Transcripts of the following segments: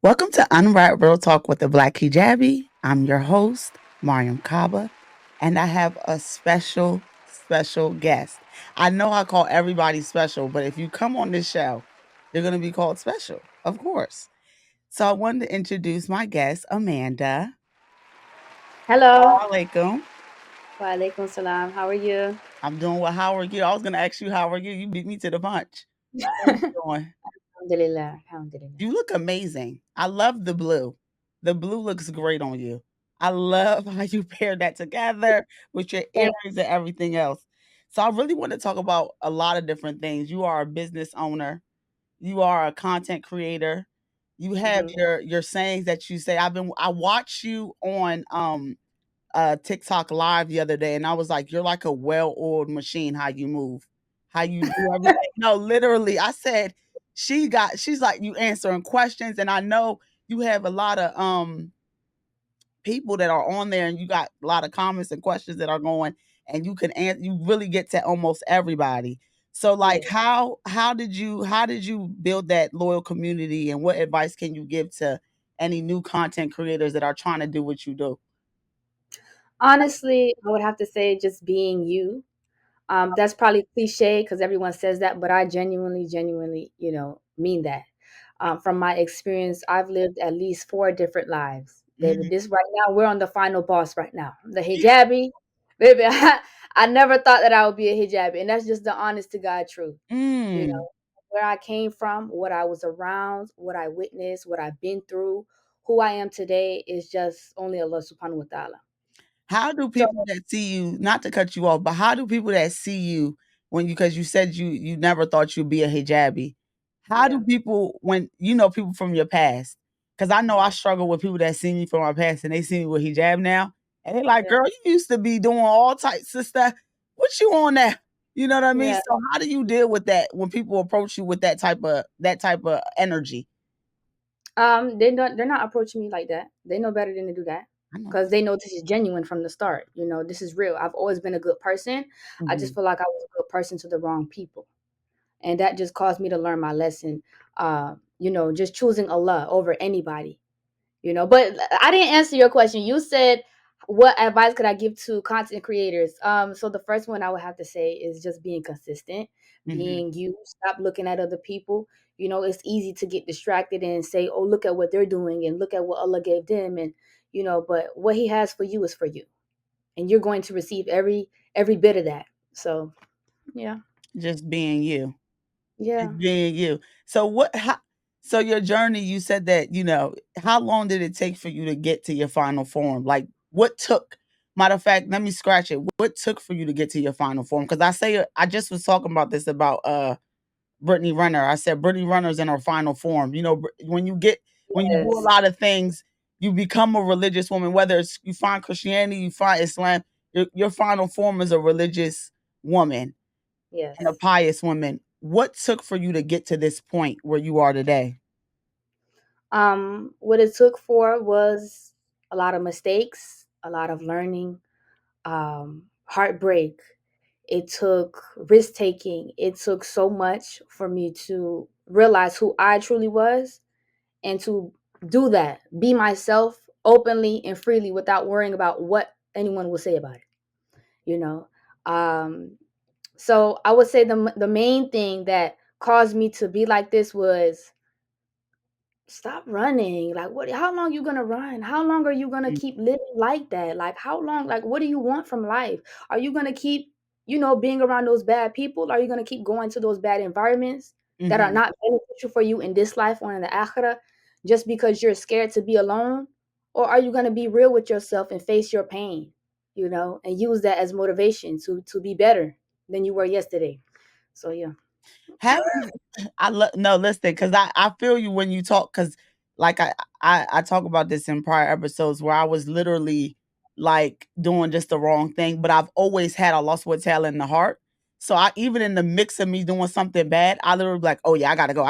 Welcome to Unwrap Real Talk with the Black Hijabi. I'm your host, Mariam Kabba, and I have a special guest. I know I call everybody special, but if you come on this show, you're going to be called special, of course. So I wanted to introduce my guest, Amanda. Hello. Alaikum. Wa alaikum salam. How are you? I'm doing well. How are you? I was going to ask you, how are you? You beat me to the punch. How are you doing? Alhamdulillah. Alhamdulillah. You look amazing. I love the blue. The blue looks great on you. I love how you pair that together with your Thank earrings and everything else. So I really want to talk about a lot of different things. You are a business owner. You are a content creator. You have you. your sayings that you say. I watched you on TikTok live the other day, and I was like, you're like a well-oiled machine, how you move, how you do everything. No, literally, I said she's like you answering questions, and I know you have a lot of people that are on there, and you got a lot of comments and questions that are going, and you can answer. You really get to almost everybody. So, like, Yeah. how did you build that loyal community, and what advice can you give to any new content creators that are trying to do what you do? Honestly, I would have to say just being you. That's probably cliche because everyone says that, but I genuinely, mean that. From my experience, I've lived at least four different lives. Baby, Mhm. this right now, we're on the final boss right now. The hijabi. Baby, I never thought that I would be a hijabi. And that's just the honest to God truth. You Mm. know, where I came from, what I was around, what I witnessed, what I've been through, who I am today is just only Allah subhanahu wa ta'ala. How do So people that see you, not to cut you off, but how do people that see you when you, because you said you never thought you'd be a hijabi. How yeah, do people, when people from your past? Because I know I struggle with people that see me from my past and they see me with hijab now, and they're like, yeah, "Girl, you used to be doing all types of stuff. What you on now?" You know what I mean? yeah. So how do you deal with that when people approach you with that type of energy? They're not approaching me like that. They know better than to do that I know because that's. they know this is genuine from the start. This is real. I've always been a good person. I just Mhm. feel like I was a good person to the wrong people, and that just caused me to learn my lesson. Just choosing Allah over anybody. But I didn't answer your question. You said, what advice could I give to content creators? So the first one I would have to say is just being consistent, Mhm. being you. Stop looking at other people. It's easy to get distracted and say, oh, look at what they're doing and look at what Allah gave them. And but what He has for you is for you, and you're going to receive every bit of that. So yeah. Just being you. Yeah. Just being you. So so your journey, you said that, how long did it take for you to get to your final form? Like what took matter of fact, let me scratch it. What took for you to get to your final form? Because I just was talking about this about Brittany Renner. I said Brittany Renner's in her final form. When you do a Yes. lot of things, you become a religious woman, whether it's you find Christianity, you find Islam, your final form is a religious woman and a Yes. pious woman. What took for you to get to this point where you are today? What it took for was a lot of mistakes, a lot of learning, heartbreak. It took risk taking. It took so much for me to realize who I truly was and to do that, be myself openly and freely without worrying about what anyone will say about it. You know, um, so I would say the main thing that caused me to be like this was stop running. Like, what, how long you gonna run? How long are you gonna keep living like that? Like, how long, like, what do you want from life? Are you gonna keep, being around those bad people? Are you gonna keep going to those bad environments that are Mhm. not beneficial for you in this life or in the akhirah just because you're scared to be alone? Or are you gonna be real with yourself and face your pain, and use that as motivation to be better than you were yesterday? So yeah. Have you no, listen, because I feel you when you talk, because like I talk about this in prior episodes where I was literally like doing just the wrong thing, but I've always had a lost with talent in the heart. So I even in the mix of me doing something bad, I literally be like, oh yeah, I gotta go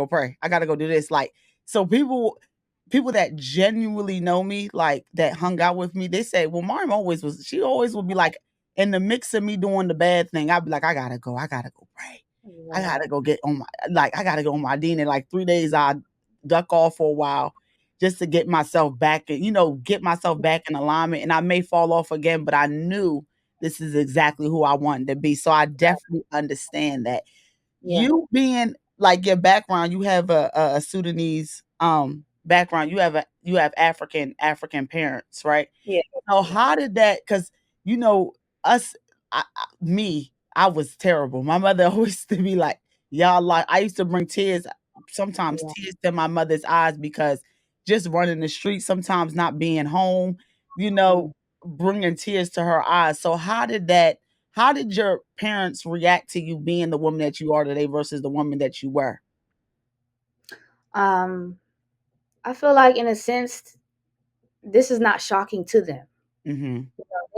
pray. I gotta go do this. Like, so people that genuinely know me, like that hung out with me, they say, well, Mariam she always would be like in the mix of me doing the bad thing, I'd be like, I gotta go pray. I Yeah. gotta go get on my I gotta go on my Dean in like 3 days. duck off for a while just to get myself back and, get myself back in alignment. And I may fall off again, but I knew this is exactly who I wanted to be. So I definitely understand that. Yeah. You being like your background, you have a Sudanese background. You have African parents, right? Yeah. So Yeah. how did that? Because us, me, I was terrible. My mother always used to be like, y'all like. I used to bring tears, sometimes Yeah. tears to my mother's eyes because just running the street, sometimes not being home, you know, Mhm. bringing tears to her eyes. So how did that? How did your parents react to you being the woman that you are today versus the woman that you were? Um, I feel like in a sense, this is not shocking to them. Mhm.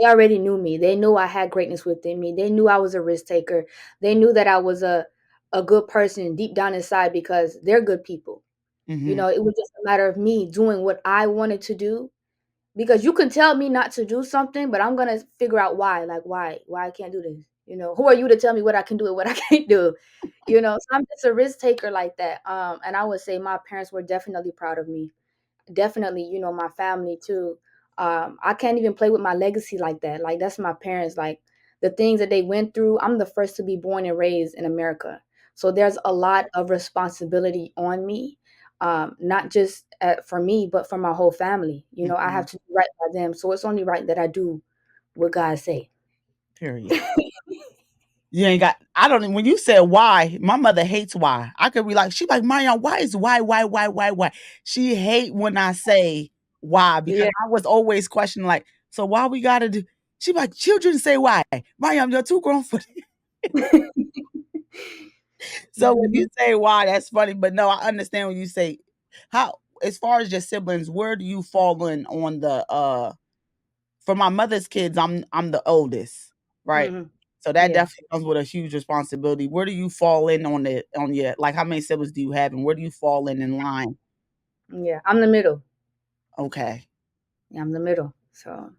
They already knew me. They knew I had greatness within me. They knew I was a risk taker. They knew that I was a good person deep down inside because they're good people. Mhm. It was just a matter of me doing what I wanted to do because you can tell me not to do something, but I'm gonna figure out why. Like why I can't do this. Who are you to tell me what I can do and what I can't do? So I'm just a risk taker like that. And I would say my parents were definitely proud of me. Definitely, my family too. I can't even play with my legacy like that. Like that's my parents. Like the things that they went through. I'm the first to be born and raised in America, so there's a lot of responsibility on me. Not just for me, but for my whole family. I have Mhm. to do right by them. So it's only right that I do what God say. Period. You ain't got I don't even when you said why, my mother hates why. I could be like, she like, Mariam, why is why? She hate when I say why because Yeah. I was always questioning like, so why we gotta do she be like, children say why. Mariam, you're too grown for this. So when you Mhm. say why, that's funny. But no, I understand when you say how as far as your siblings, where do you fall in on the for my mother's kids, I'm the oldest, right? Mhm. So that Yeah. definitely comes with a huge responsibility. Where do you fall in on your like how many siblings do you have and where do you fall in line? Yeah. I'm the middle. Okay. Yeah, I'm the middle. So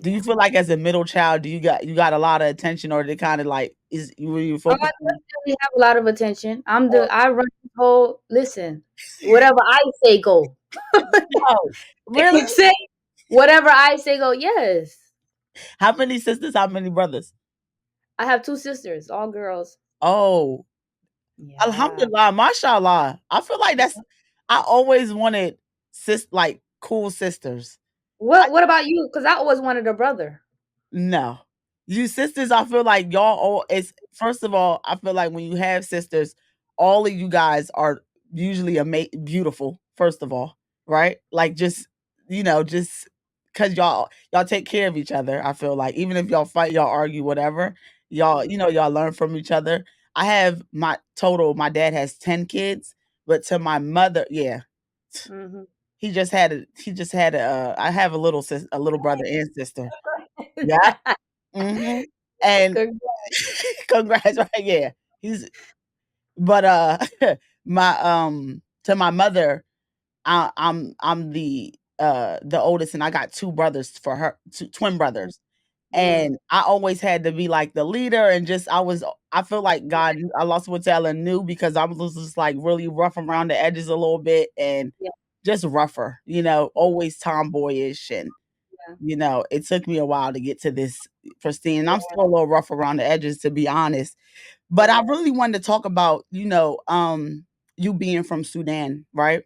Do you yeah. feel like as a middle child, do you got a lot of attention or they kind of like is you Oh, focus I on definitely have a lot of attention. or I run the whole listen, whatever I say go. no? Really? Say whatever I say go, yes. How many sisters, how many brothers? I have two sisters, all girls. Oh, Yeah. alhamdulillah, mashallah. I feel like that's I always wanted like cool sisters. What about you? Because I always wanted a brother. No. You sisters, I feel like y'all all it's first of all, I feel like when you have sisters, all of you guys are usually beautiful, first of all, right? Like just, just cuz y'all take care of each other, I feel like even if y'all fight, y'all argue whatever, y'all, Mhm. y'all learn from each other. My dad has 10 kids, but to my mother, yeah. Mhm. I have a little brother and sister. Yeah. Mhm. And Congrats. congrats, right? Yeah. He's but my to my mother, I'm the oldest and I got two brothers for her, two twin brothers. Mm. And I always had to be like the leader and just I feel like God I lost what Taylor knew because I was just like really rough around the edges a little bit and Yeah. just rougher, always tomboyish and Yeah. it took me a while to get to this pristine. And I'm Yeah. still a little rough around the edges, to be honest. But Yeah. I really wanted to talk about, you being from Sudan, right?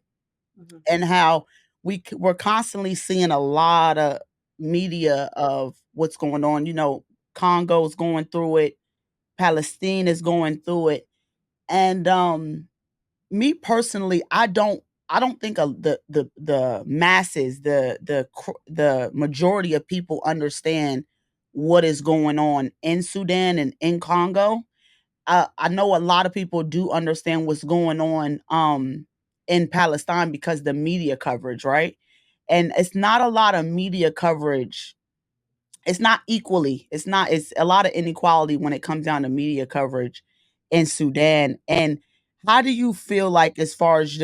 Mhm. And how we're constantly seeing a lot of media of what's going on. Congo's going through it, Palestine is going through it, and me personally, I don't think the masses, the majority of people understand what is going on in Sudan and in Congo. I know a lot of people do understand what's going on in Palestine because the media coverage, right? And it's not a lot of media coverage. It's not equally. It's a lot of inequality when it comes down to media coverage in Sudan. And how do you feel like as far as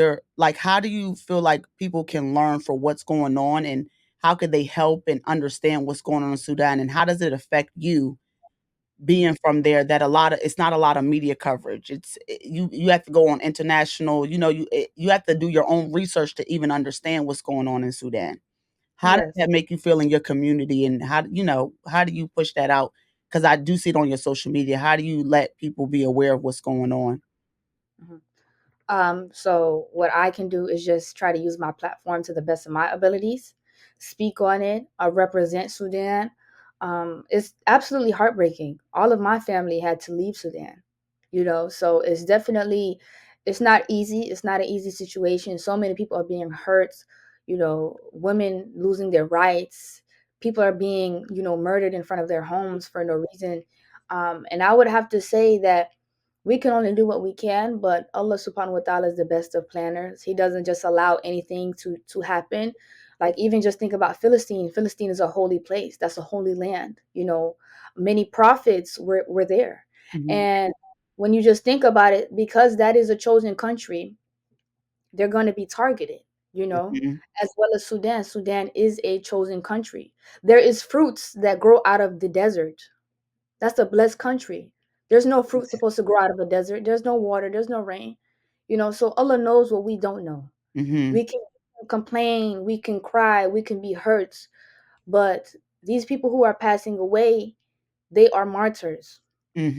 how do you feel like people can learn for what's going on and how could they help and understand what's going on in Sudan and how does it affect you being from there, that a lot of it's not a lot of media coverage. You have to go on international, you have to do your own research to even understand what's going on in Sudan. How does Yes. that make you feel in your community, and how do you push that out? Because I do see it on your social media. How do you let people be aware of what's going on? Mhm. So what I can do is just try to use my platform to the best of my abilities, speak on it, represent Sudan. It's absolutely heartbreaking. All of my family had to leave Sudan, so it's not easy. It's not an easy situation. So many people are being hurt, women losing their rights. People are being, murdered in front of their homes for no reason. And I would have to say that we can only do what we can, but Allah subhanahu wa ta'ala is the best of planners. He doesn't just allow anything to happen. Like, even just think about Philistine. Philistine is a holy place. That's a holy land. Many prophets were there. Mhm, And when you just think about it, because that is a chosen country, they're going to be targeted, mhm, as well as Sudan. Sudan is a chosen country. There is fruits that grow out of the desert. That's a blessed country. There's no fruit supposed to grow out of a desert. There's no water. There's no rain. So Allah knows what we don't know. mhm, We can complain, we can cry, we can be hurt, but these people who are passing away, they are martyrs,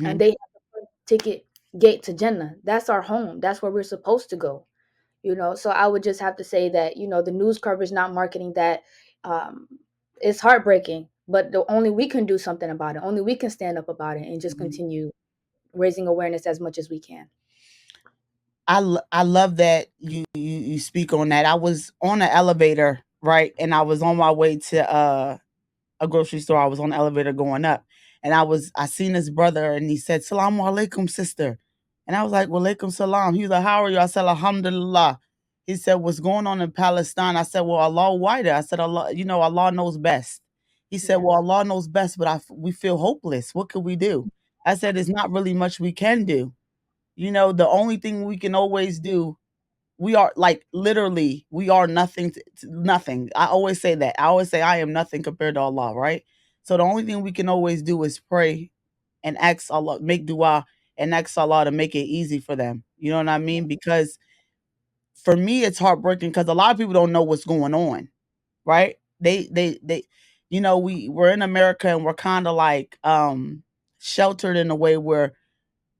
and mhm. they have the ticket gate to Jannah. That's our home. That's where we're supposed to go. So I would just have to say that, the news coverage not marketing that. um it's heartbreaking, but the only we can do something about it. Only we can stand up about it and just Mhm. continue raising awareness as much as we can. I love that you speak on that. I was on an elevator, right, and I was on my way to a grocery store. I was on the elevator going up, and I seen his brother, and he said, "Salaam alaikum, sister," and I was like, "Walaikum salam." He was like, "How are you?" I said, "Alhamdulillah." He said, "What's going on in Palestine?" I said, "Well, Allah wider." I said, "Allah, Allah knows best." He said, "Well, Yes. Allah knows best, but we feel hopeless. What could we do?" I said, "There's not really much we can do. The only thing we can always do, we are like literally, we are nothing to nothing. I always say that. I always say I am nothing compared to Allah, right? So the only thing we can always do is pray and ask Allah, make dua and ask Allah to make it easy for them. You know what I mean? Because for me, it's heartbreaking because a lot of people don't know what's going on, right? They, we're in America and we're kind of like sheltered in a way where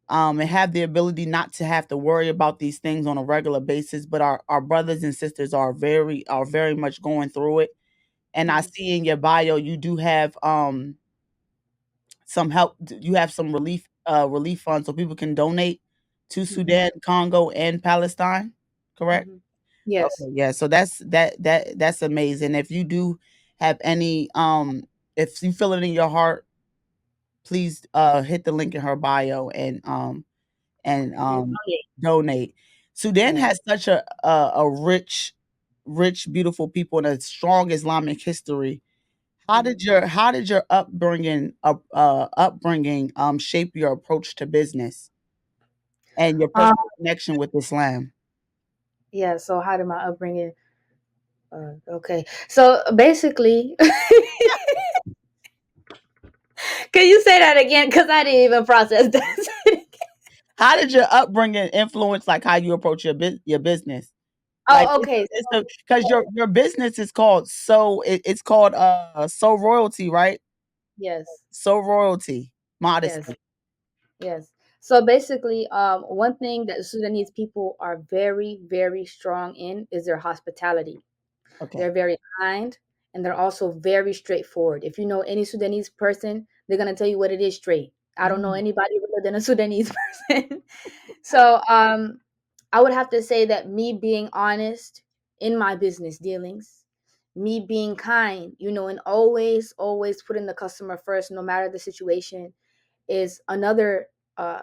and have the ability not to have to worry about these things on a regular basis. But our brothers and sisters are very much going through it. And I Mhm. see in your bio you do have some help. You have some relief funds so people can donate to Mhm. Sudan, Congo, and Palestine. Correct. Mhm. Yes. Okay. Yeah. So that's amazing. If you do have any if you feel it in your heart, please hit the link in her bio and And donate. Sudan yes. has such a rich, beautiful people and a strong Islamic history. Mhm. How did your upbringing shape your approach to business and your Um, personal connection with Islam? yeah. So how did my upbringing? Okay. So basically, can you say that again? Because I didn't even process that. How did your upbringing influence like how you approach your business? Like Oh, okay. it's a because your business is called it's called So Royalty, right? Yes. So Royalty, Yes. Modesty. Yes. So basically, one thing that Sudanese people are very, very strong in is their hospitality. Okay. They're very kind, and they're also very straightforward. If you know any Sudanese person, they're gonna tell you what it is straight. I don't know Mm, anybody other than a Sudanese person. So I would have to say that me being honest in my business dealings, me being kind, and always, always putting the customer first, no matter the situation, is another uh,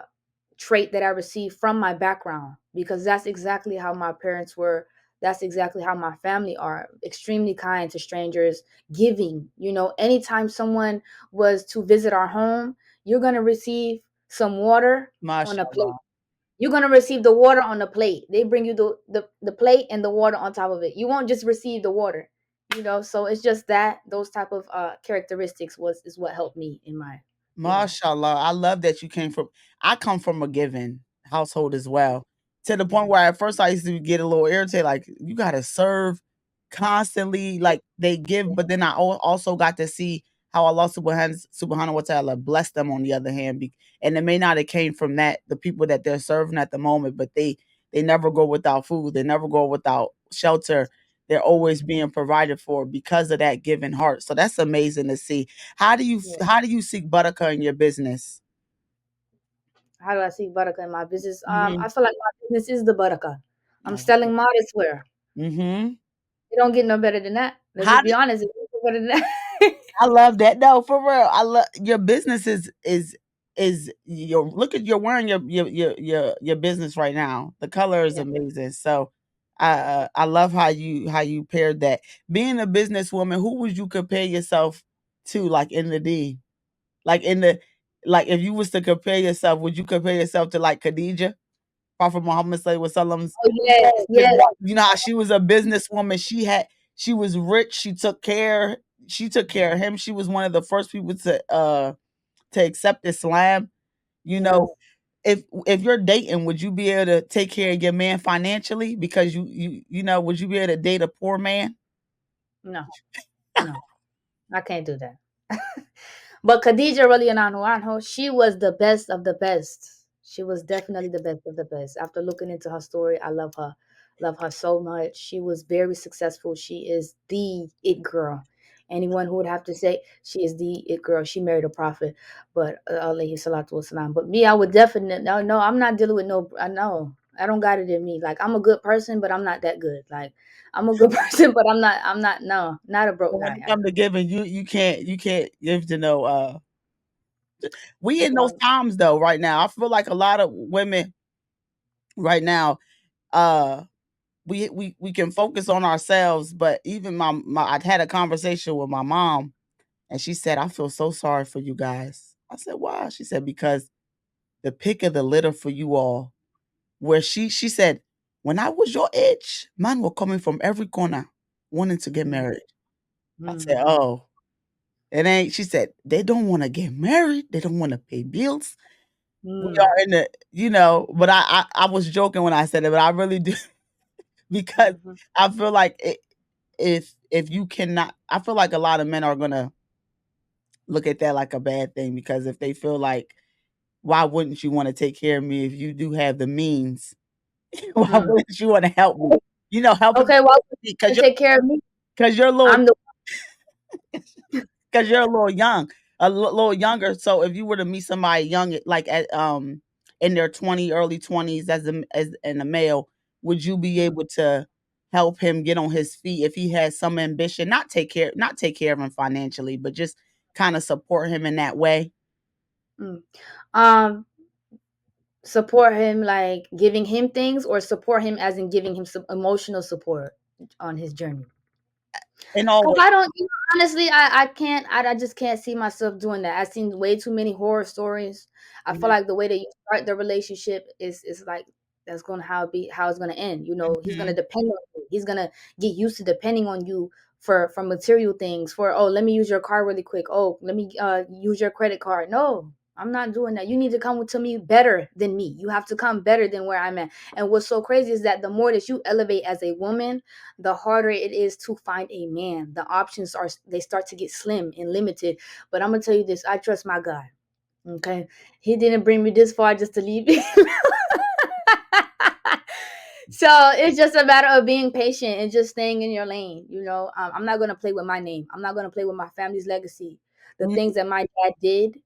trait that I received from my background, because that's exactly how my parents were. That's exactly how my family are. Extremely kind to strangers, giving. Anytime someone was to visit our home, you're going to receive some water on a plate. mashallah. You're going to receive the water on the plate. They bring you the plate and the water on top of it. You won't just receive the water. So it's just that those type of characteristics is what helped me in my Yeah. Mashallah, I love that you came from I come from a giving household as well. To the point Mhm. where at first I used to get a little irritated, like you gotta serve constantly, like they give, Yeah. but then I also got to see how Allah subhanahu wa ta'ala blessed them on the other hand. And it may not have came from that, the people that they're serving at the moment, but they never go without food, they never go without shelter. They're always Mhm. being provided for because of that giving heart. So that's amazing to see. Yeah. How do you seek barakah in your business? How do I see barakah in my business? I Mhm. feel like my business is the barakah. I'm Oh, selling modest wear. mhm. It don't get no better than that. Let's How just do be honest. It don't get better than that. I love that. No, for real. I love your business is your look at you're wearing your business right now. The color is Yeah. amazing. So I love how you paired that. Being a businesswoman, who would you compare yourself to like in the D? Like in the like if you was to compare yourself, would you compare yourself to like Khadija? Prophet Muhammad Sallallahu Oh yes, his yes. wife, you know how she was a businesswoman. She was rich. She took care of him. She was one of the first people to accept Islam. You know, Yes. if you're dating, would you be able to take care of your man financially? Because you know, would you be able to date a poor man? No, no. I can't do that. But Khadija radiallahu anha, she was the best of the best. She was definitely the best of the best. After looking into her story, I love her. Love her so much. She was very successful. She is the it girl. Anyone who would have to say she is the it girl. She married a prophet, but alayhi salatu wasalam. But me, I would definitely no. I'm not dealing with no. I know I don't got it in me. Like I'm a good person, but I'm not that good. Like I'm a good person, but I'm not. No, not a broke When guy. it comes to giving, you can't give to no. We in those No. times though. Right now, I feel like a lot of women right now. Uh, we can focus on ourselves, but even my I had a conversation with my mom and she said, "I feel so sorry for you guys." I said, "Why?" She said, "Because the pick of the litter for you all, where she said, when I was your age, men were coming from every corner wanting to get Mm, married." I said, mm, "Oh, it ain't." She said, "They don't want to get married. They don't want to pay bills. We mm, are in the, you know." But I was joking when I said it, but I really do because mhm. I feel like if you cannot, I feel like a lot of men are gonna look at that like a bad thing because if they feel like, why wouldn't you want to take care of me if you do have the means? Why Mm. wouldn't you want to help me? You know, helping Okay, well, because to take care of me, you're a little I'm the because you're a little young, little younger. So if you were to meet somebody young, like at in their early 20s as in a male, would you be mm, able to help him get on his feet if he has some ambition? Not take care of him financially, but just kind of support him in that way. mm. Um, support him like giving him things, or support him as in giving him some emotional support on his journey. And Cause always, I don't, honestly, I can't, I just can't see myself doing that. I've seen way too many horror stories. I feel mhm, like the way that you start the relationship is like that's gonna how it's gonna end. You know, he's gonna mhm. depend on you. He's gonna get used to depending on you for material things. For, oh, let me use your car really quick. Oh, let me use your credit card. No, I'm not doing that. You need to come to me better than me. You have to come better than where I'm at. And what's so crazy is that the more that you elevate as a woman, the harder it is to find a man. The options are, they start to get slim and limited. But I'm gonna tell you this: I trust my God. Okay, He didn't bring me this far just to leave me. So it's just a matter of being patient and just staying in your lane. You know, I'm not gonna play with my name. I'm not gonna play with my family's legacy. The Mm, things that my dad did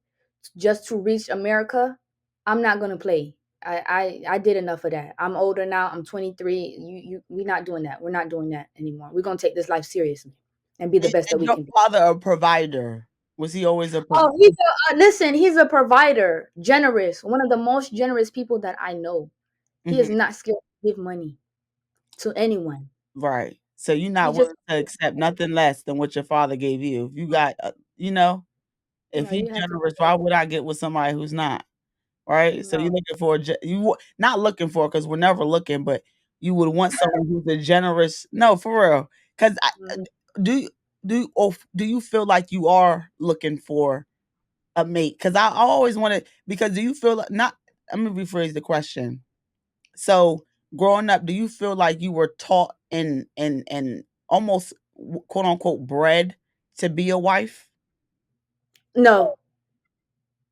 just to reach America, I'm not gonna play. I did enough of that. I'm older now. I'm 23. We're not doing that. We're not doing that anymore. We're gonna take this life seriously and be the best that is we your can be. father a provider? Was he always a Oh, provider? listen. He's a provider, generous, one of the most generous people that I know. He is Mhm, not scared to give money to anyone. right. So you're He not just, willing to accept nothing less than what your father gave you. If you got, you know, if no, he's you have to. generous, why would I get with somebody who's not? Right? So you're No. looking for not looking for because we're never looking, but you would want someone who's a generous. No, for real. Because Mhm. do you do you feel like you are looking for a mate? Because I always wanted, because do you feel like, not, let me rephrase the question. So growing up, do you feel like you were taught and almost quote unquote bred to be a wife? No,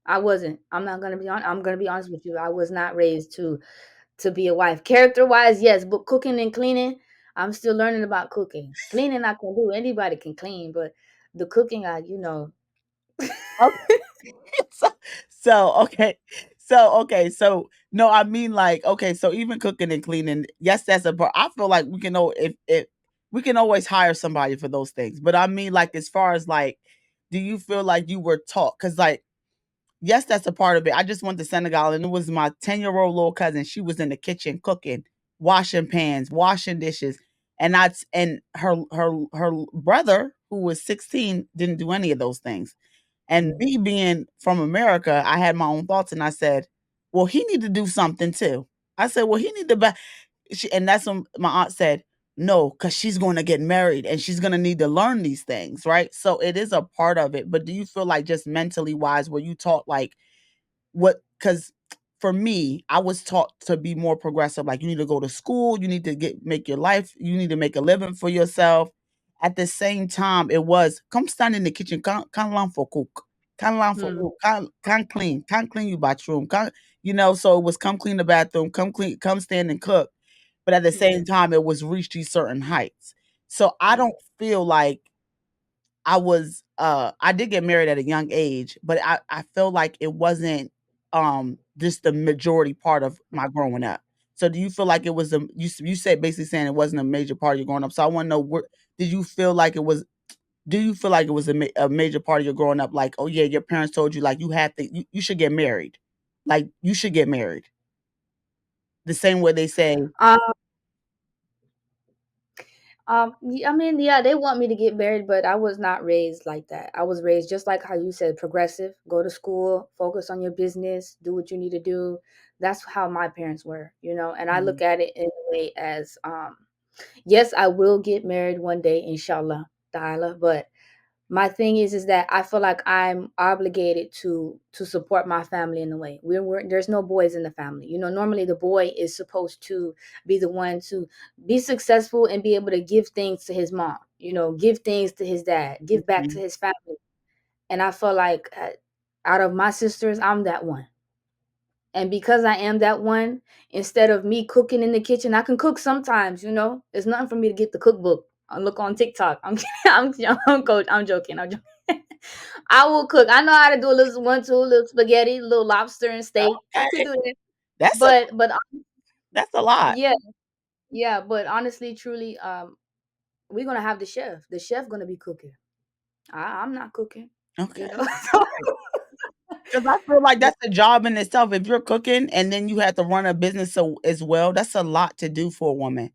I wasn't. I'm gonna be honest with you. I was not raised to be a wife. Character wise, yes, but cooking and cleaning, I'm still learning about cooking. Cleaning I can do. Anybody can clean, but the cooking, Okay. so, okay. So no, I mean like okay, so even cooking and cleaning, yes, that's a part. I feel like we can know if we can always hire somebody for those things. But I mean like as far as like, do you feel like you were taught? Because like yes, that's a part of it. I just went to Senegal and it was my 10-year-old little cousin. She was in the kitchen cooking, washing pans, washing dishes. And her brother, who was 16, didn't do any of those things. And Mm, me being from America, I had my own thoughts and I said, well, he need to do something too. I said, well, he need to and that's when my aunt said, no, because she's going to get married and she's going to need to learn these things, right? So it is a part of it. But do you feel like just mentally wise, were you taught like what? Because for me, I was taught to be more progressive. Like you need to go to school, you need to make your life, you need to make a living for yourself. At the same time, it was come stand in the kitchen, can learn for cook, can learn for mm, cook, can clean your bathroom, can So it was come clean the bathroom, come clean, come stand and cook. But at the yeah, same time, it was reach these certain heights. So I mm, don't feel like I did get married at a young age, but I feel like it wasn't just the majority part of my growing up. So do you feel like it was you said basically saying it wasn't a major part of your growing up. So I want to know where did you feel like it was do you feel like it was a major part of your growing up like oh yeah your parents told you like you should get married. Like you should get married. The same way they say yeah. I mean, yeah, they want me to get married, but I was not raised like that. I was raised just like how you said, progressive. Go to school, focus on your business, do what you need to do. That's how my parents were, you know. And I look Mhm, at it in a way as, yes, I will get married one day, inshallah, ta'ala. But my thing is that I feel like I'm obligated to support my family in a way. There's no boys in the family. You know, normally the boy is supposed to be the one to be successful and be able to give things to his mom. You know, give things to his dad, give back to mhm. his family. And I feel like out of my sisters, I'm that one. And because I am that one, instead of me cooking in the kitchen, I can cook sometimes, you know. It's nothing for me to get the cookbook and look on TikTok. I'm coach. I'm joking. I'm joking. I will cook. I know how to do a little one, two, little spaghetti, little lobster and steak. I could Okay. do it. That's a But that's a lot. yeah, yeah. But honestly, truly, we're gonna have the chef. The chef gonna be cooking. I'm not cooking. You Okay. know. So, Okay. 'Cause I feel like yeah. that's a job in itself. If you're cooking and then you have to run a business so as well, that's a lot to do for a woman.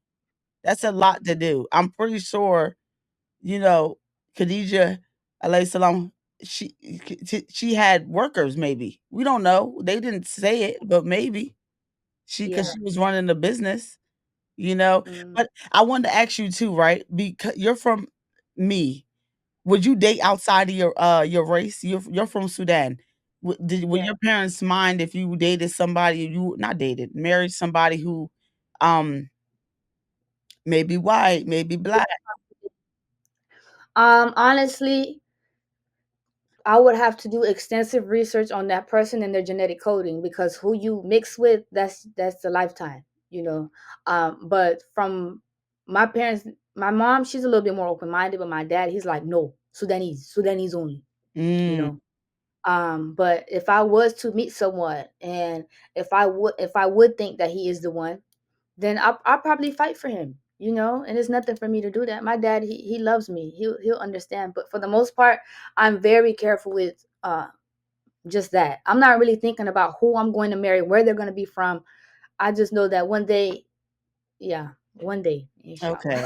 That's a lot to do. I'm pretty sure, you know, Khadija alayhi salam, she had workers maybe. We don't know. They didn't say it, but maybe because Yeah. she was running the business, you know. Mm, But I wanted to ask you too, right? Because you're from me. Would you date outside of your race? You're from Sudan. Would yeah. your parents mind if you dated somebody you not dated, married somebody who, um, maybe white, maybe black? Honestly, I would have to do extensive research on that person and their genetic coding because who you mix with, that's the lifetime, you know. But from my parents, my mom, she's a little bit more open minded, but my dad, he's like, no, Sudanese only, you Mm, know. But if I was to meet someone and if I would think that he is the one, then I'll probably fight for him, you know. And there's nothing for me to do that. My dad, he loves me. He'll understand. But for the most part, I'm very careful with just that. I'm not really thinking about who I'm going to marry, where they're going to be from. I just know that one day, yeah, one day, inshallah. okay.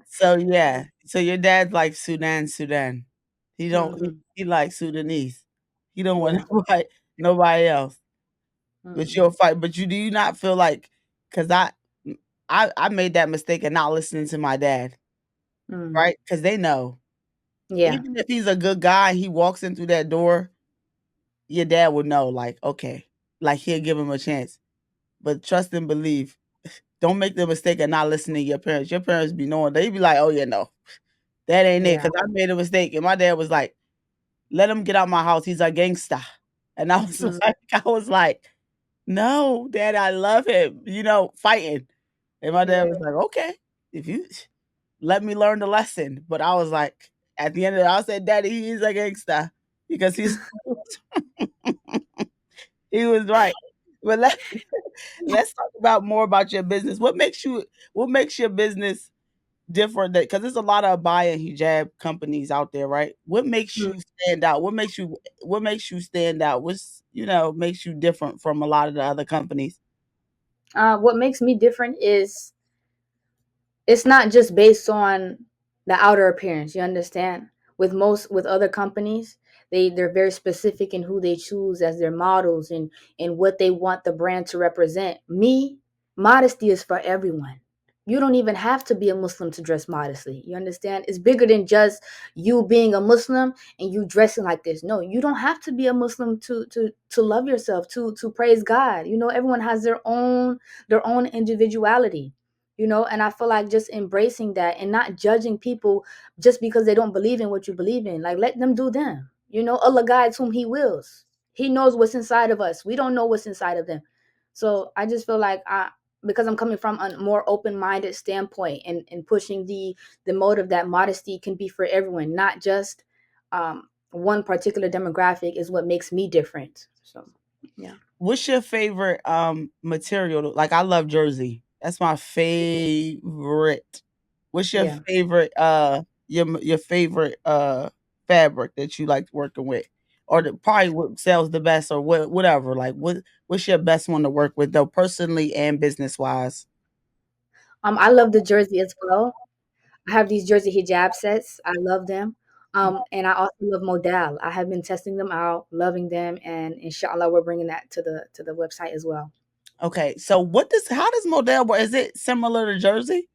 So, yeah. So your dad's like Sudan. He don't Hmm. he like Sudanese. He don't want Yeah. nobody else. But Mm-mm. you'll fight. But do you not feel like 'cause I made that mistake of not listening to my dad, Mm. right? Because they know. Yeah. Even if he's a good guy, he walks in through that door, your dad would know, like, okay, like he'll give him a chance. But trust and believe. Don't make the mistake of not listening to your parents. Your parents be knowing. They be like, oh yeah, no, that ain't it. Yeah. Cause I made a mistake. And my dad was like, let him get out my house. He's a gangster. And I was Mhm. like, no, dad, I love him, fighting. And my dad was Yeah. like, okay, if you let me learn the lesson. But I was like, at the end of it, I said, Daddy, he is a gangster because he was right. But let's talk about more about your business. What makes your business different? That because there's a lot of buying hijab companies out there, right? What makes Mhm. you stand out? What makes you stand out? What's makes you different from a lot of the other companies? What makes me different is it's not just based on the outer appearance. You understand? With other companies, they're very specific in who they choose as their models and what they want the brand to represent. Me, modesty is for everyone. You don't even have to be a Muslim to dress modestly. You understand? It's bigger than just you being a Muslim and you dressing like this. No, you don't have to be a Muslim to love yourself, to praise God. Everyone has their own individuality. And I feel like just embracing that and not judging people just because they don't believe in what you believe in. Like, let them do them. Allah guides whom he wills. He knows what's inside of us. We don't know what's inside of them. So I just feel like because I'm coming from a more open-minded standpoint and pushing the motive that modesty can be for everyone, not just one particular demographic, is what makes me different. So yeah. What's your favorite material? Like I love jersey. That's my favorite. What's your Yeah. favorite your favorite fabric that you like working with? Or probably what sells the best or whatever. Like what's your best one to work with though, personally and business wise? I love the jersey as well. I have these jersey hijab sets. I love them. And I also love modal. I have been testing them out, loving them, and inshallah, we're bringing that to the website as well. Okay. So how does model work? Is it similar to jersey?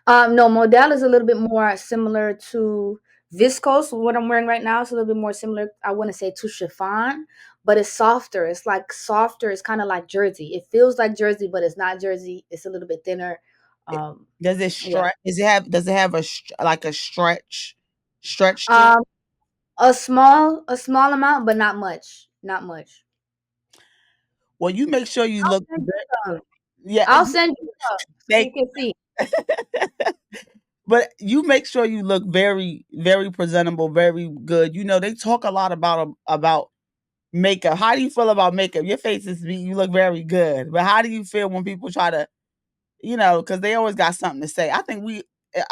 No, modal is a little bit more similar to viscose. What I'm wearing right now is a little bit more similar. I want to say to chiffon, but it's softer. It's like softer. It's kind of like jersey. It feels like jersey, but it's not jersey. It's a little bit thinner. It- Um, Does it yeah. stretch? Does it have like a stretch to it? Um, a small amount, but not much. Not much. Well, you make sure you I'll look send you some. yeah, I'll send you some so they you can see. but you make sure you look very, very presentable, very good. They talk a lot about makeup. How do you feel about makeup? Your face you look very good, but how do you feel when people try to, because they always got something to say. I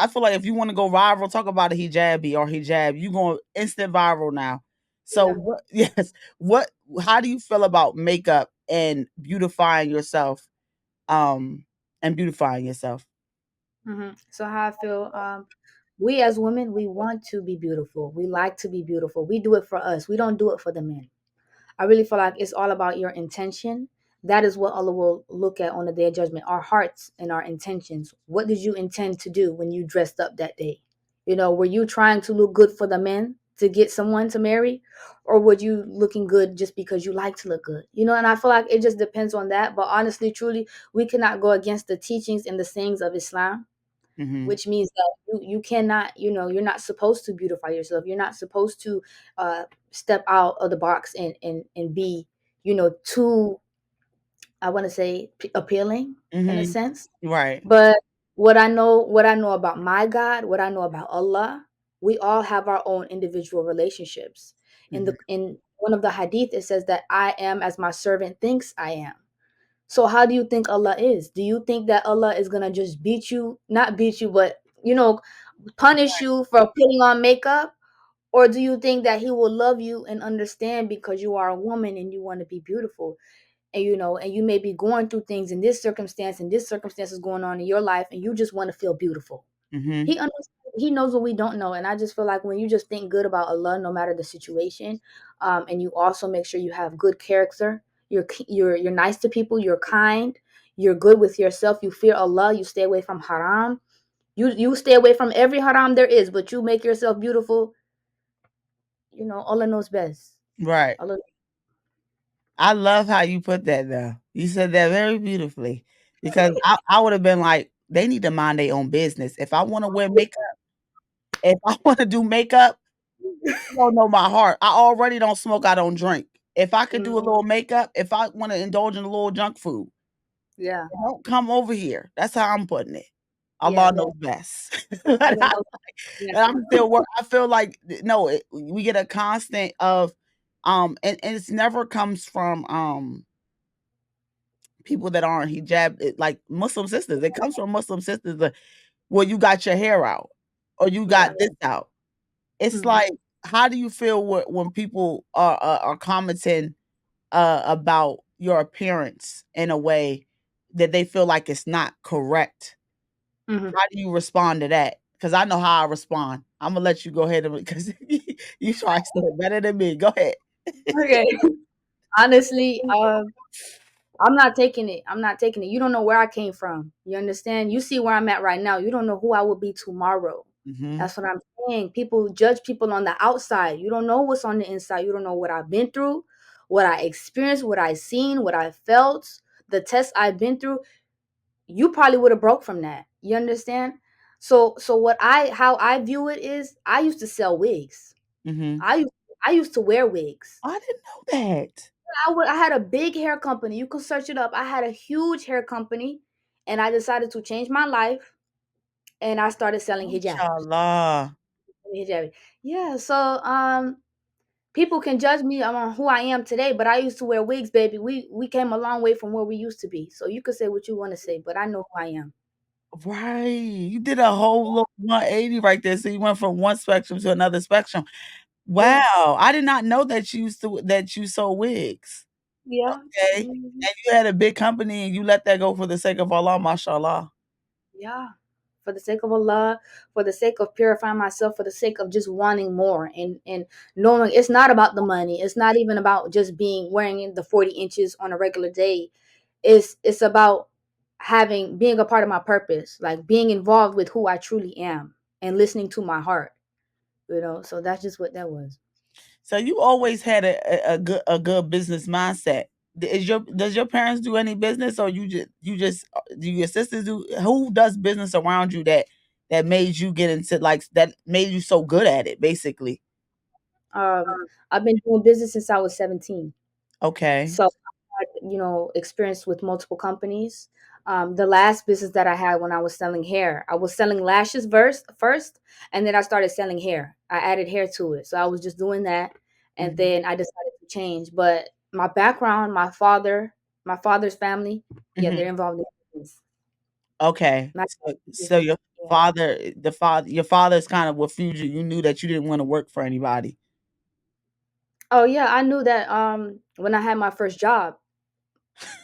feel like if you want to go viral, talk about a hijabi or hijab, you going instant viral now. So Yeah. what? Yes, what? How do you feel about makeup and beautifying yourself? And beautifying yourself. So how I feel, we as women, we want to be beautiful. We like to be beautiful. We do it for us. We don't do it for the men. I really feel like it's all about your intention. That is what Allah will look at on the day of judgment, our hearts and our intentions. What did you intend to do when you dressed up that day? Were you trying to look good for the men to get someone to marry? Or were you looking good just because you like to look good? And I feel like it just depends on that. But honestly, truly, we cannot go against the teachings and the sayings of Islam, Mhm. which means that you cannot, you're not supposed to beautify yourself. You're not supposed to step out of the box and be, too, I want to say, appealing in a Mhm. sense. Right. But what I know about my God, what I know about Allah, we all have our own individual relationships. Mhm. In one of the hadith, it says that I am as my servant thinks I am. So how do you think Allah is? Do you think that Allah is gonna just beat you, not beat you, but punish you for putting on makeup? Or do you think that He will love you and understand because you are a woman and you want to be beautiful? And you may be going through things in this circumstance, and this circumstance is going on in your life, and you just want to feel beautiful. Mhm. He understands. He knows what we don't know. And I just feel like when you just think good about Allah, no matter the situation, and you also make sure you have good character, you're nice to people, you're kind, you're good with yourself, you fear Allah, you stay away from haram, you stay away from every haram there is, but you make yourself beautiful. Allah knows best. Right. A little. I love how you put that though. You said that very beautifully because I would have been like, they need to mind their own business. If I want to wear makeup, if I want to do makeup, you don't know my heart. I already don't smoke, I don't drink. If I could do a Mhm. little makeup, if I want to indulge in a little junk food, Yeah. don't come over here. That's how I'm putting it. Yeah. Allah knows best. but Allah knows. Yeah. and I'm still work. I feel like no, we get a constant of and it's never comes from people that aren't hijab, like Muslim sisters. It comes from Muslim sisters well, you got your hair out or you got Yeah. this out. It's Mhm. like, how do you feel when people are commenting about your appearance in a way that they feel like it's not correct? Mhm. How do you respond to that? Because I know how I respond. I'm gonna let you go ahead and because you try to say it better than me. Go ahead. Okay. Honestly, I'm not taking it. I'm not taking it. You don't know where I came from. You understand? You see where I'm at right now. You don't know who I will be tomorrow. Mhm, That's what I'm saying. People judge people on the outside. You don't know what's on the inside. You don't know what I've been through, what I experienced, what I seen, what I felt, the tests I've been through. You probably would have broke from that. You understand? So what I how I view it is I used to sell wigs. mhm. I used I used to wear wigs. I didn't know that. I had a big hair company. You can search it up. I had a huge hair company, and I decided to change my life, and I started selling hijabs. Mashallah. Hijab. Yeah. So people can judge me on who I am today, but I used to wear wigs, baby. We came a long way from where we used to be. So you could say what you want to say, but I know who I am. Right. You did a whole little 180 right there. So you went from one spectrum to another spectrum. Yeah. Wow. I did not know that you sold wigs. Yeah. Okay. Mhm. And you had a big company and you let that go for the sake of Allah, mashallah. Yeah. For the sake of Allah, for the sake of purifying myself, for the sake of just wanting more and knowing it's not about the money. It's not even about just being wearing the 40 inches on a regular day. It's about having being a part of my purpose, like being involved with who I truly am and listening to my heart. So that's just what that was. So you always had a good business mindset. Does your parents do any business or you just do your sisters do who does business around you that made you get into like that made you so good at it basically? um I've been doing business since I was 17. Okay. So, experience with multiple companies. The last business that I had when I was selling hair, I was selling lashes first, and then I started selling hair. I added hair to it. So I was just doing that, and Mhm. then I decided to change. But my background, my father's family, yeah, Mhm. they're involved in business. Okay. Not So business. your Yeah. your father's kind of what fueled you. You knew that you didn't want to work for anybody. Oh yeah, I knew that when I had my first job.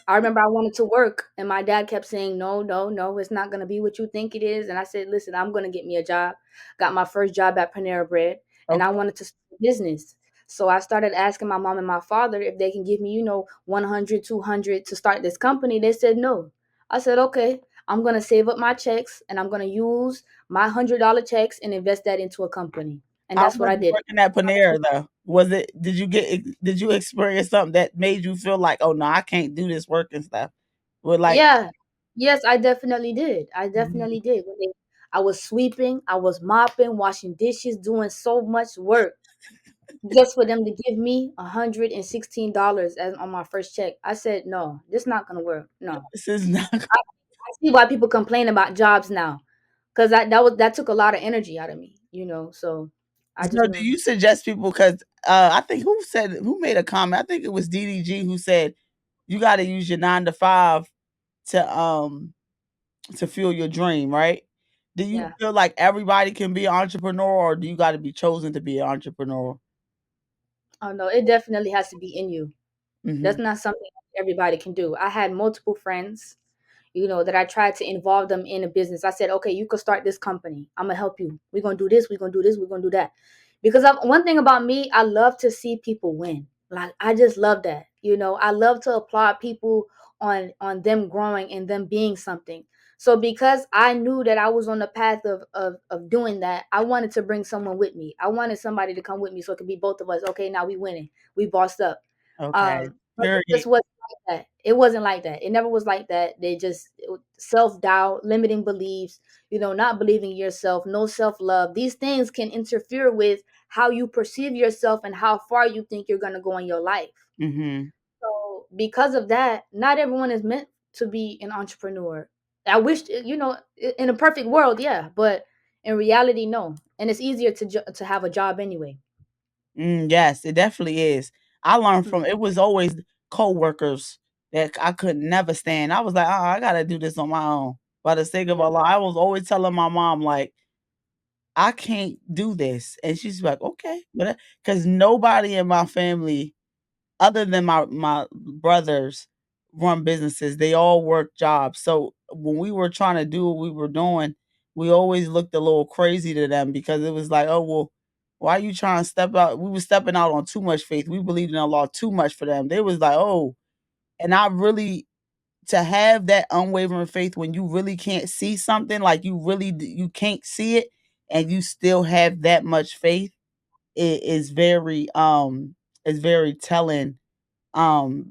I remember I wanted to work and my dad kept saying, "No, no, no, it's not gonna be what you think it is." And I said, "Listen, I'm gonna get me a job." Got my first job at Panera Bread and I Okay. wanted to start a business. So I started asking my mom and my father if they can give me, 100, 200 to start this company. They said no. I said, "Okay, I'm gonna save up my checks and I'm gonna use my $100 checks and invest that into a company." And How that's what was I it did. working at Panera though? Was it did you experience something that made you feel like, "Oh, no, I can't do this work and stuff?" With like Yeah. Yes, I definitely did. I definitely Mhm. did. I was sweeping, I was mopping, washing dishes, doing so much work just for them to give me $116 as on my first check. I said, "No, this not gonna work. No." This is not I see why people complain about jobs now, because that took a lot of energy out of me. So I just so do knew. you suggest people? Because I think who made a comment? I think it was DDG who said, "You gotta use your 9 to 5 to, to fuel your dream," right? Do you Yeah. feel like everybody can be an entrepreneur, or do you gotta be chosen to be an entrepreneur? Oh no, it definitely has to be in you. That's Mhm. not something everybody can do. I had multiple friends that I tried to involve them in a business. I said, okay, you could start this company. I'm gonna help you. We're gonna do this. We're gonna do this. We're gonna do that. Because one thing about me, I love to see people win. Like I just love that. I love to applaud people on them growing and them being something. So because I knew that I was on the path of doing that, I wanted to bring someone with me. I wanted somebody to come with me so it could be both of us. Okay, now we winning. We bossed up. Okay. But it Period. just wasn't like that. It wasn't like that. It never was like that. They just self-doubt, limiting beliefs, not believing in yourself, no self-love. These things can interfere with how you perceive yourself and how far you think you're gonna go in your life. Mhm. So because of that, not everyone is meant to be an entrepreneur. I wish, in a perfect world, yeah, but in reality, no. And it's easier to have a job anyway. Yes, it definitely is. I learned Mm, from it was always coworkers that I could never stand. I was like, "Oh, I gotta do this on my own for the sake of yeah. Allah." I was always telling my mom, like, "I can't do this." And she's like, "Okay." But because nobody in my family, other than my brothers, run businesses. They all work jobs. So when we were trying to do what we were doing, we always looked a little crazy to them because it was like, "Oh, well, why are you trying to step out?" We were stepping out on too much faith. We believed in Allah too much for them. They was like, "Oh," and I really to have that unwavering faith when you really can't see something, like you really you can't see it, and you still have that much faith, it is very telling,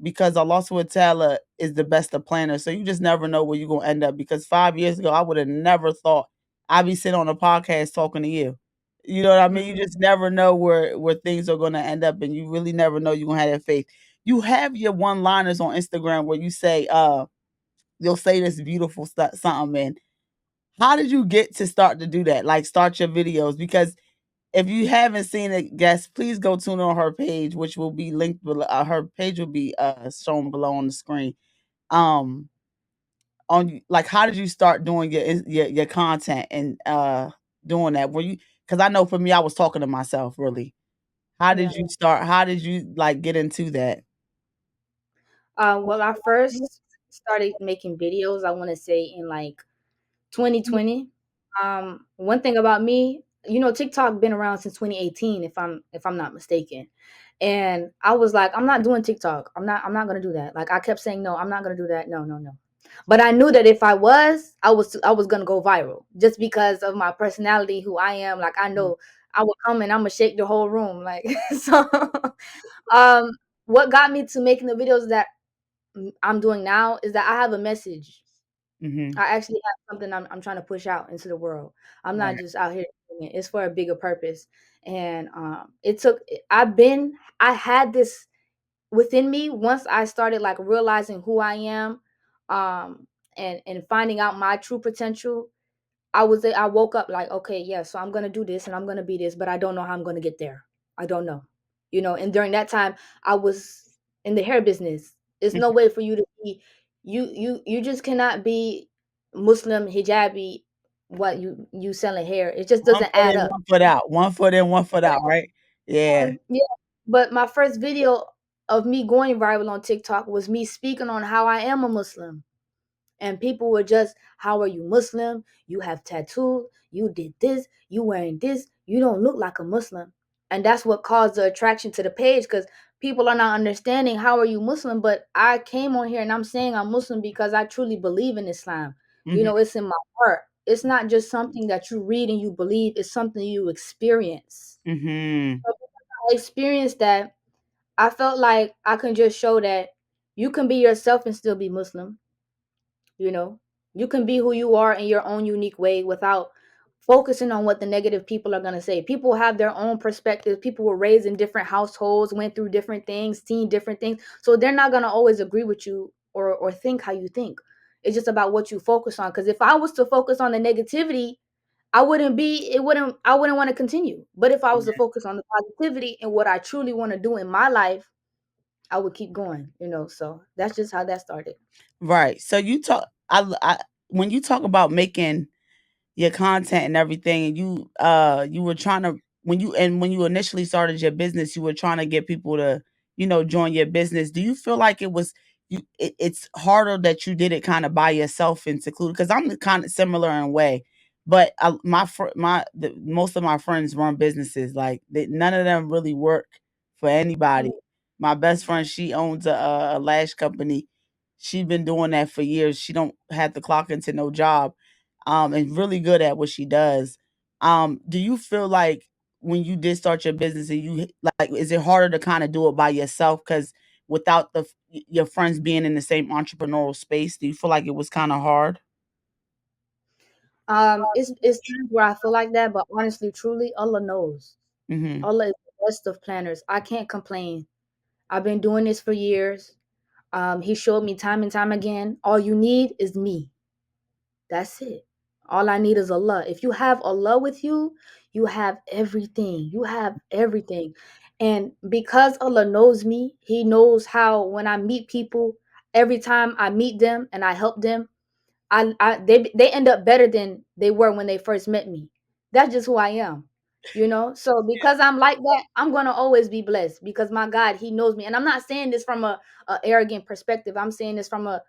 because Allah Subhanahu wa Ta'ala is the best of planners. So you just never know where you're gonna end up. Because 5 years ago, I would have never thought I'd be sitting on a podcast talking to you. You know what I mean? You Mhm. just never know where things are gonna end up, and you really never know you're gonna have that faith. You have your one liners on Instagram where you say, you'll say this beautiful stuff, something. And how did you get to start to do that? Like start your videos? Because if you haven't seen it, guys, please go tune on her page, which will be linked below. Her page will be shown below on the screen. Um, like, how did you start doing your content and doing that? Were you? Because I know for me, I was talking to myself really. How Yeah. did you start? How did you like get into that? Well, I first started making videos, I want to say in like 2020. One thing about me, TikTok been around since 2018, if I'm not mistaken. And I was like, I'm not doing TikTok. I'm not gonna do that. Like I kept saying, no, I'm not gonna do that. No, no, no. But I knew that if I was gonna go viral just because of my personality, who I am. Like I know I would come and I'm gonna shake the whole room. Like so. Um, what got me to making the videos that I'm doing now is that I have a message. Mm-hmm. I actually have something I'm trying to push out into the world. I'm not Right. just out here doing it. It's for a bigger purpose. And it took I had this within me once I started like realizing who I am, um and finding out my true potential. I woke up like, okay, yeah, so I'm gonna do this and I'm gonna be this, but I don't know how I'm gonna get there. I don't know. And during that time I was in the hair business. There's no way for you to be you just cannot be Muslim hijabi, what you selling hair. It just One doesn't foot add in, up. one foot out. One foot in, one foot out. Right. Yeah. Yeah. But my first video of me going viral on TikTok was me speaking on how I am a Muslim. And people were just, how are you Muslim? You have tattoos. You did this. You wearing this. You don't look like a Muslim. And that's what caused the attraction to the page, because people are not understanding how are you Muslim. But I came on here and I'm saying I'm Muslim because I truly believe in Islam. Mm-hmm. It's in my heart. It's not just something that you read and you believe. It's something you experience. Mm-hmm. So because I experienced that, I felt like I can just show that you can be yourself and still be Muslim. you know you can be who you are in your own unique way without focusing on what the negative people are going to say. People have their own perspectives. People were raised in different households, went through different things, seen different things, so they're not going to always agree with you or think how you think. It's just about what you focus on, because if I was to focus on the negativity, I wouldn't want to continue. But if I was to focus on the positivity and what I truly want to do in my life, I would keep going. So that's just how that started. Right. So you talk. I when you talk about making your content and everything, and you were trying to when you initially started your business, you were trying to get people to join your business. Do you feel like it was it's harder that you did it kind of by yourself and secluded? Because I'm kind of similar in a way, but most of my friends run businesses. Like none of them really work for anybody. My best friend, she owns a lash company. She's been doing that for years. She don't have to clock into no job, and really good at what she does. Do you feel like when you did start your business and like, is it harder to kind of do it by yourself? Because without your friends being in the same entrepreneurial space, do you feel like it was kind of hard? It's times where I feel like that, but honestly, truly, Allah knows. Hmm. Allah is the best of planners. I can't complain. I've been doing this for years. He showed me time and time again. All you need is me. That's it. All I need is Allah. If you have Allah with you, you have everything. You have everything. And because Allah knows me, He knows how when I meet people, every time I meet them and I help them, they end up better than they were when they first met me. That's just who I am. So because I'm like that, I'm gonna always be blessed because my God, He knows me. And I'm not saying this from a arrogant perspective. I'm saying this from a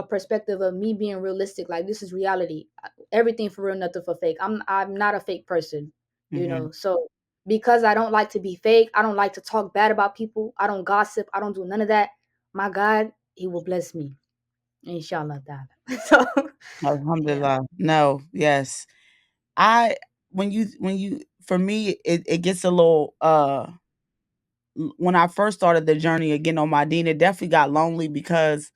perspective of me being realistic. Like this is reality. Everything for real, nothing for fake. I'm not a fake person. Hmm. So because I don't like to be fake, I don't like to talk bad about people. I don't gossip. I don't do none of that. My God, He will bless me. Inshallah ta'ala. So yeah. Alhamdulillah. No, yes. I when you for me it gets a little when I first started the journey again on my deen, it definitely got lonely because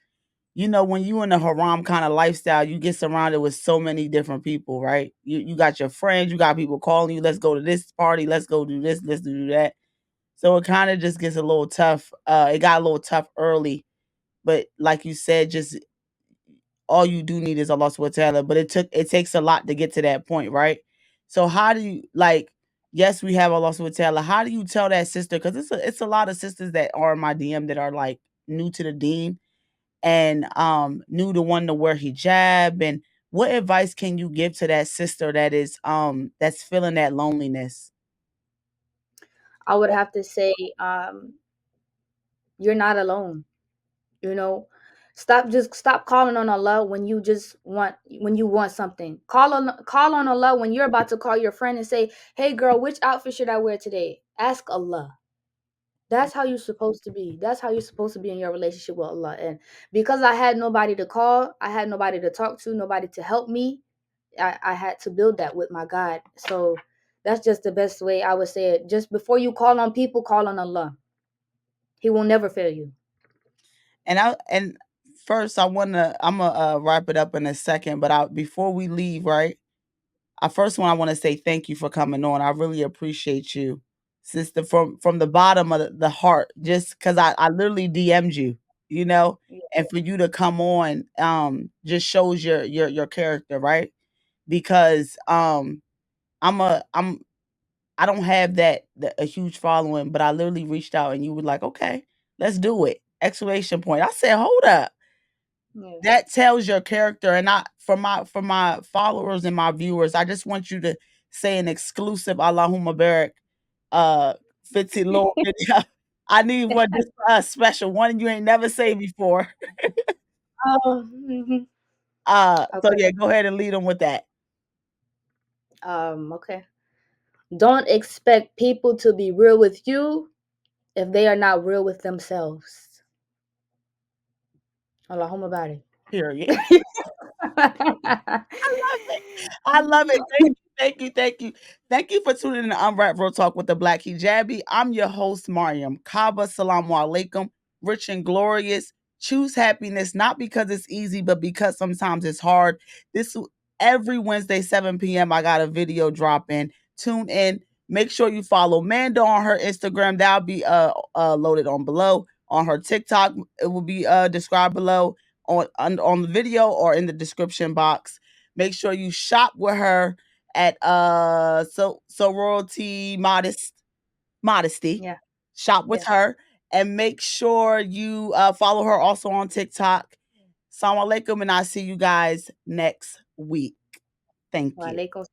when you in a haram kind of lifestyle, you get surrounded with so many different people, right? You got your friends, you got people calling you, let's go to this party, let's go do this, let's do that. So it kind of just gets a little tough. It got a little tough early, but like you said, just all you do need is Allah subhanahu wa ta'ala. But it takes a lot to get to that point, right? So how do you like yes, we have Allah subhanahu wa ta'ala. How do you tell that sister? Because it's a lot of sisters that are in my DM that are like new to the deen and new to wanting to wear hijab. And what advice can you give to that sister that's feeling that loneliness? I would have to say, you're not alone. You know, stop calling on Allah when you want something. Call on Allah when you're about to call your friend and say, "Hey, girl, which outfit should I wear today?" Ask Allah. That's how you're supposed to be. That's how you're supposed to be in your relationship with Allah. And because I had nobody to call, I had nobody to talk to, nobody to help me. I had to build that with my God. So that's just the best way I would say it. Just before you call on people, call on Allah. He will never fail you. And first I'm gonna wrap it up in a second, but before we leave, right? I want to say thank you for coming on. I really appreciate you, sister, from the bottom of the heart. Just because I literally DM'd you, you know, Yeah. and for you to come on, just shows your character, right? Because I'm I don't have a huge following, but I literally reached out and you were like, okay, let's do it! Exclamation point. I said, hold up, Yeah. that tells your character. And I for my followers and my viewers, I just want you to say an exclusive Allahumma Barak 50 little video. I need one just special one you ain't never say before. Oh, mhm. So Okay. yeah, go ahead and lead them with that. Okay. Don't expect people to be real with you if they are not real with themselves. Allahumma barik. Period. I love it. I love it. Thank you, thank you, thank you. Thank you for tuning in to Unwrap Real Talk with the Black Hijabi. I'm your host, Mariam. Kabba, salamu alaikum. Rich and glorious. Choose happiness, not because it's easy, but because sometimes it's hard. This every Wednesday, 7 p.m. I got a video drop in. Tune in. Make sure you follow Manda on her Instagram. That'll be loaded on below. On her TikTok, it will be described below on the video or in the description box. Make sure you shop with her at royalty modesty. Yeah. Shop with Yeah. her and make sure you follow her also on TikTok. Assalamu alaikum, and I'll see you guys next week. Thank Wa you. alaikum